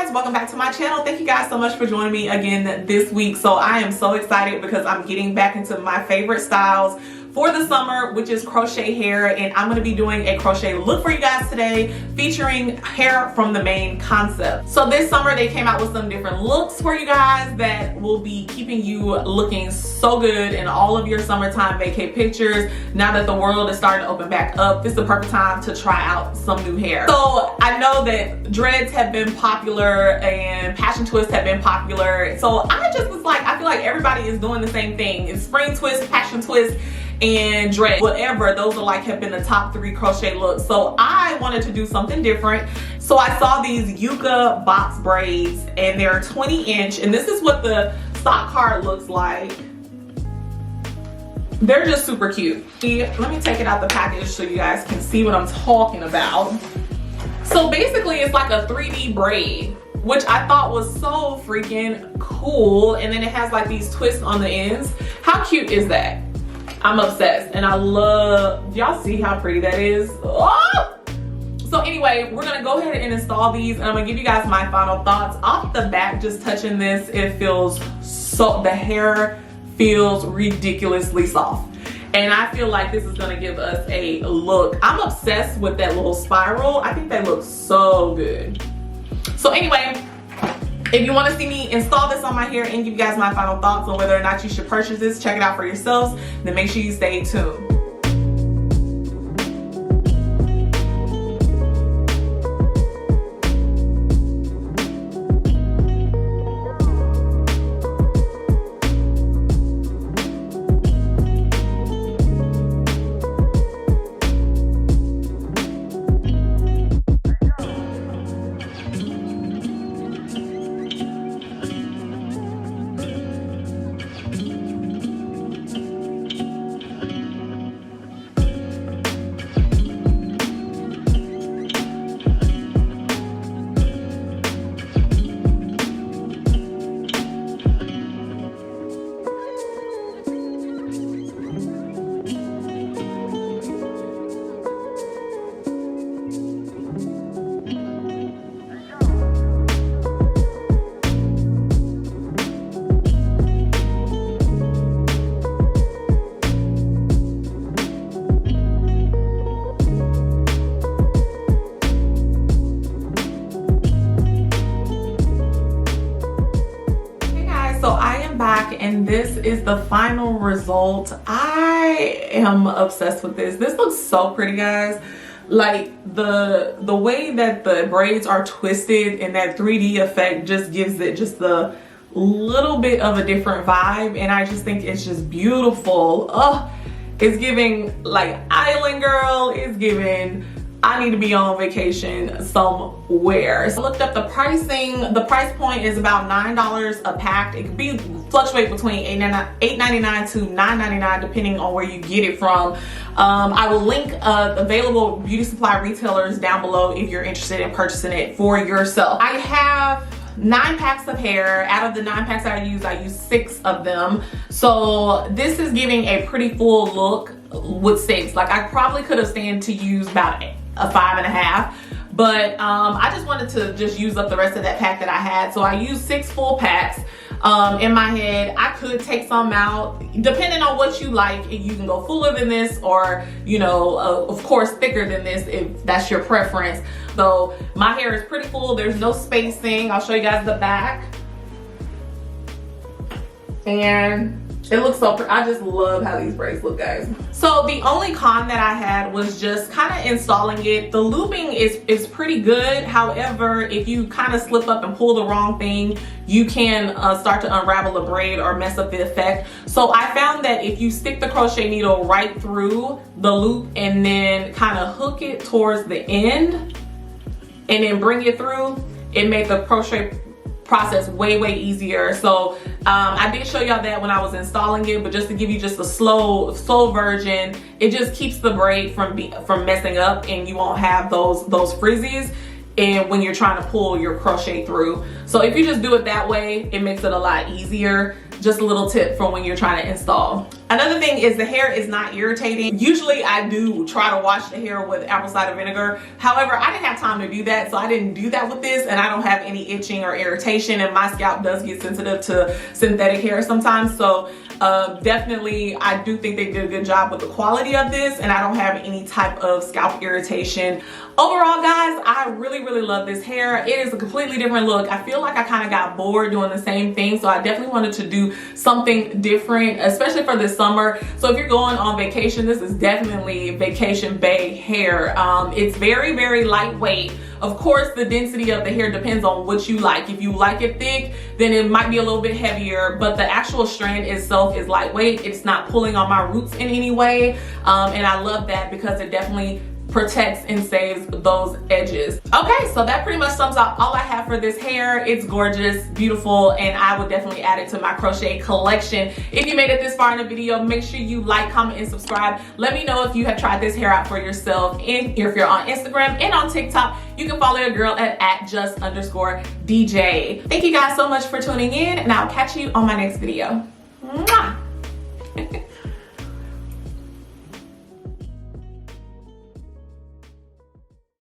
guys, welcome back to my channel. Thank you guys so much for joining me again this week. So I am so excited because I'm getting back into my favorite styles for the summer, which is crochet hair, and I'm going to be doing a crochet look for you guys today featuring hair from the main concept. So this summer they came out with some different looks for you guys that will be keeping you looking so good in all of your summertime vacay pictures. Now that the world is starting to open back up, this is the perfect time to try out some new hair. So I know that dreads have been popular and passion twists have been popular, so I just was like, I feel like everybody is doing the same thing. It's spring twist, passion twist, and dread, whatever. Those are like have been the top 3 crochet looks. So I wanted to do something different. So I saw these Yucca box braids, and they're 20-inch, and this is what the stock card looks like. They're just super cute. Let me take it out the package so you guys can see what I'm talking about. So basically it's like a 3D braid, which I thought was so freaking cool. And then it has like these twists on the ends. How cute is that? I'm obsessed, and I love, y'all see how pretty that is? Oh! So anyway, we're gonna go ahead and install these, and I'm gonna give you guys my final thoughts. Off the bat, just touching this, it feels so, the hair feels ridiculously soft. And I feel like this is gonna give us a look. I'm obsessed with that little spiral. I think that looks so good. So anyway, if you want to see me install this on my hair and give you guys my final thoughts on whether or not you should purchase this, check it out for yourselves, then make sure you stay tuned. And this is the final result. I am obsessed with this. This looks so pretty, guys. Like the way that the braids are twisted and that 3D effect just gives it just a little bit of a different vibe, and I just think it's just beautiful. Oh, it's giving like island girl. It's giving I need to be on vacation somewhere. So I looked up the pricing. The price point is about $9 a pack. It could fluctuate between $8.99 to $9.99 depending on where you get it from. I will link available beauty supply retailers down below if you're interested in purchasing it for yourself. I have 9 packs of hair. Out of the 9 packs I use 6 of them. So this is giving a pretty full look with 6. Like I probably could have stand to use about a 5.5, but I just wanted to just use up the rest of that pack that I had. So I used 6 full packs. In my head, I could take some out depending on what you like. You can go fuller than this, or you know, of course thicker than this if that's your preference. So my hair is pretty full. There's no spacing. I'll show you guys the back, and it looks so pretty. I just love how these braids look, guys. So the only con that I had was just kind of installing it. The looping is pretty good. However, if you kind of slip up and pull the wrong thing, you can start to unravel the braid or mess up the effect. So I found that if you stick the crochet needle right through the loop and then kind of hook it towards the end and then bring it through, it made the crochet process way easier. So I did show y'all that when I was installing it, but just to give you just a slow version, it just keeps the braid from messing up, and you won't have those frizzies and when you're trying to pull your crochet through. So if you just do it that way, it makes it a lot easier. Just a little tip for when you're trying to install. Another thing is the hair is not irritating. Usually I do try to wash the hair with apple cider vinegar. However, I didn't have time to do that, so I didn't do that with this, and I don't have any itching or irritation, and my scalp does get sensitive to synthetic hair sometimes. So definitely I do think they did a good job with the quality of this, and I don't have any type of scalp irritation. Overall, guys, I really love this hair. It is a completely different look. I feel like I kind of got bored doing the same thing, so I definitely wanted to do something different, especially for this summer. So if you're going on vacation, this is definitely vacation bae hair. It's very lightweight. Of course, the density of the hair depends on what you like. If you like it thick, then it might be a little bit heavier, but the actual strand itself is lightweight. It's not pulling on my roots in any way, and I love that because it definitely protects and saves those edges. Okay, so that pretty much sums up all I have for this hair. It's gorgeous, beautiful, and I would definitely add it to my crochet collection. If you made it this far in the video, make sure you like, comment, and subscribe. Let me know if you have tried this hair out for yourself. And if you're on Instagram and on TikTok, you can follow your girl at @just_DJ. Thank you guys so much for tuning in, and I'll catch you on my next video. Mwah!